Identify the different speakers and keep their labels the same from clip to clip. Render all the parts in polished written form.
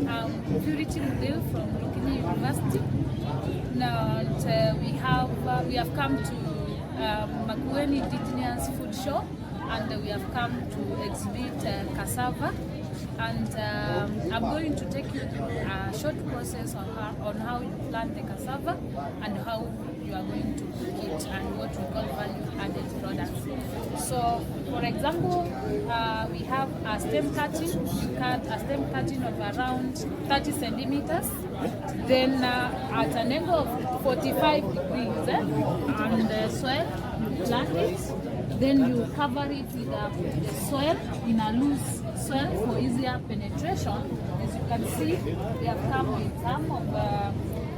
Speaker 1: Purity Mudil from Lukenya University. Now we have come to Makueni Indigenous Food Show, and we have come to exhibit cassava. And I'm going to take you through a short process on how you plant the cassava and how you are going to cook it and what we call value-added products. So, for example, we have a stem cutting. We cut a stem cutting of around 30 centimeters. Then at an angle of 45 degrees on the soil, you plant it. Then you cover it with the soil in a loose soil for easier penetration. As you can see, we have come with some of the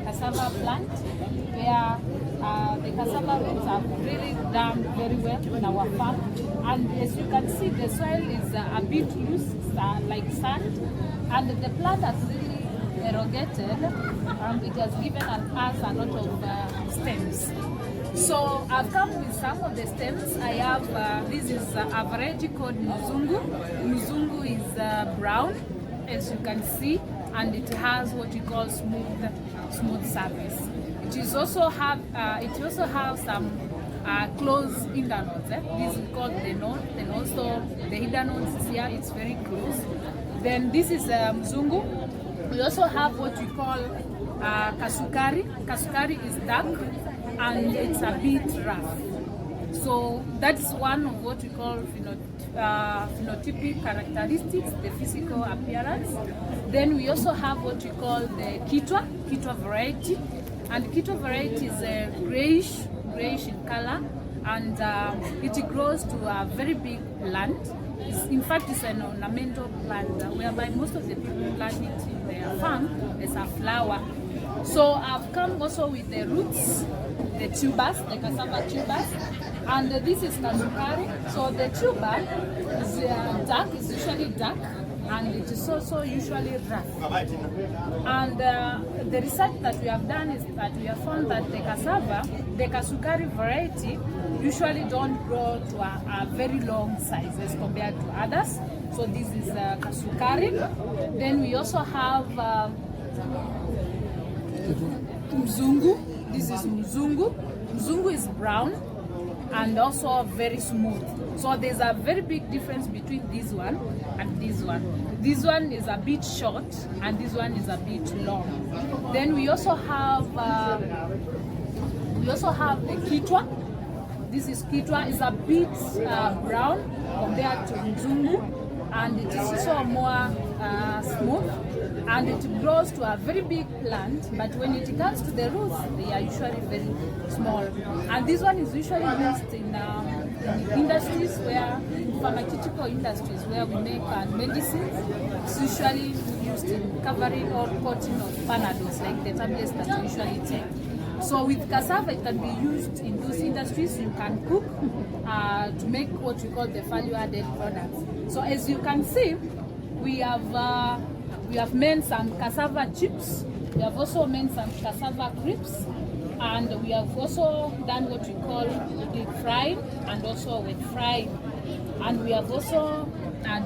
Speaker 1: cassava plant where the cassava roots have really done very well in our farm. And as you can see, the soil is a bit loose, like sand, and the plant has really erogated, and it has given us a lot of stems. So I've come with some of the stems. I have, this is a variety called Muzungu. Muzungu is brown, as you can see, and it has what we call smooth surface. It also have some close internodes. This is called the node, and also the hidden nodes is here. It's very close. Then this is Muzungu. We also have what we call Kasukari. Kasukari is dark and it's a bit rough. So that's one of what we call phenotypic characteristics, the physical appearance. Then we also have what we call the Kitwa variety. And Kitwa variety is grayish in color, and it grows to a very big plant. In fact, it's an ornamental plant whereby most of the people plant it in their farm as a flower. So I've come also with the roots, the tubers, the cassava tubers, and this is kasukari. So the tuber is dark, is usually dark, and it is also usually rough. And the research that we have done is that we have found that the cassava, the kasukari variety, usually don't grow to a very long size as compared to others. So this is kasukari. Then we also have Mzungu. This is Mzungu. Mzungu is brown and also very smooth. So there's a very big difference between this one and this one. This one is a bit short and this one is a bit long. Then we also have the Kitwa. This is Kitwa. It's a bit brown compared to Mzungu, and it is also more smooth, and it grows to a very big plant, but when it comes to the roots, they are usually very small. And this one is usually used in industries, where in pharmaceutical industries, where we make medicines. It's usually used in covering or coating of panados, like the tablets that we usually take. So with cassava, it can be used in those industries. You can cook to make what we call the value-added products. So as you can see, we have made some cassava chips. We have also made some cassava crisps, and we have also done what we call deep frying and also wet frying. And we have also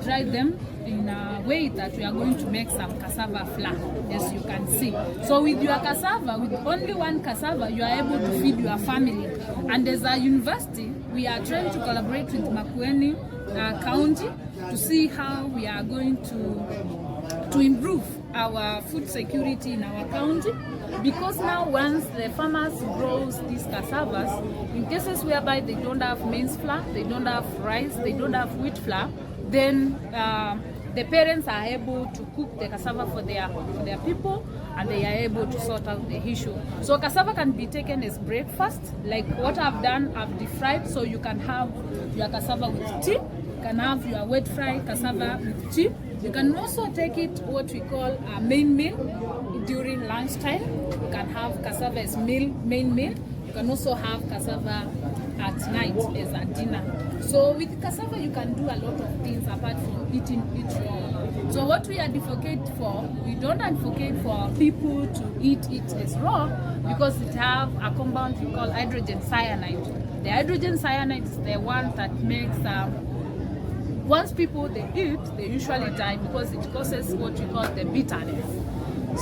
Speaker 1: dried them in a way that we are going to make some cassava flour, as you can see. So with your cassava, with only one cassava, you are able to feed your family. And as a university, we are trying to collaborate with Makueni County to see how we are going to improve our food security in our county, because now once the farmers grow these cassavas, in cases whereby they don't have maize flour, they don't have rice, they don't have wheat flour, then the parents are able to cook the cassava for their people, and they are able to sort out the issue. So cassava can be taken as breakfast, like what I've done. I've deep fried, so you can have your cassava with tea. You can have your wet fried cassava with tea. You can also take it what we call a main meal during lunchtime. You can have cassava as main meal. You can also have cassava at night as a dinner. So with cassava, you can do a lot of things apart from eating it raw. So what we advocate for, we don't advocate for people to eat it as raw, because it have a compound we call hydrogen cyanide. The hydrogen cyanide is the one that makes once people they eat, they usually die because it causes what we call the bitterness.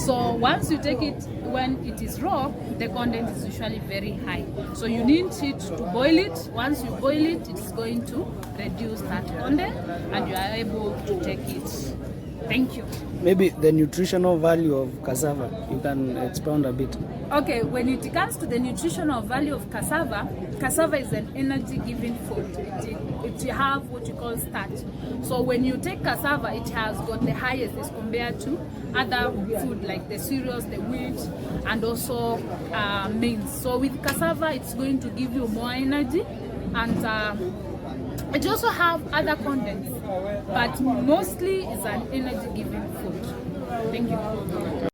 Speaker 1: So once you take it when it is raw, the content is usually very high. So you need it to boil it. Once you boil it, it's going to reduce that content and you are able to take it. Thank you.
Speaker 2: Maybe the nutritional value of cassava, you can expound a bit.
Speaker 1: Okay, when it comes to the nutritional value of cassava, cassava is an energy-giving food. It have what you call starch. So when you take cassava, it has got the highest as compared to other food like the cereals, the wheat, and also maize. So with cassava, it's going to give you more energy, and it also have other contents, but mostly it's an energy-giving food. Thank you.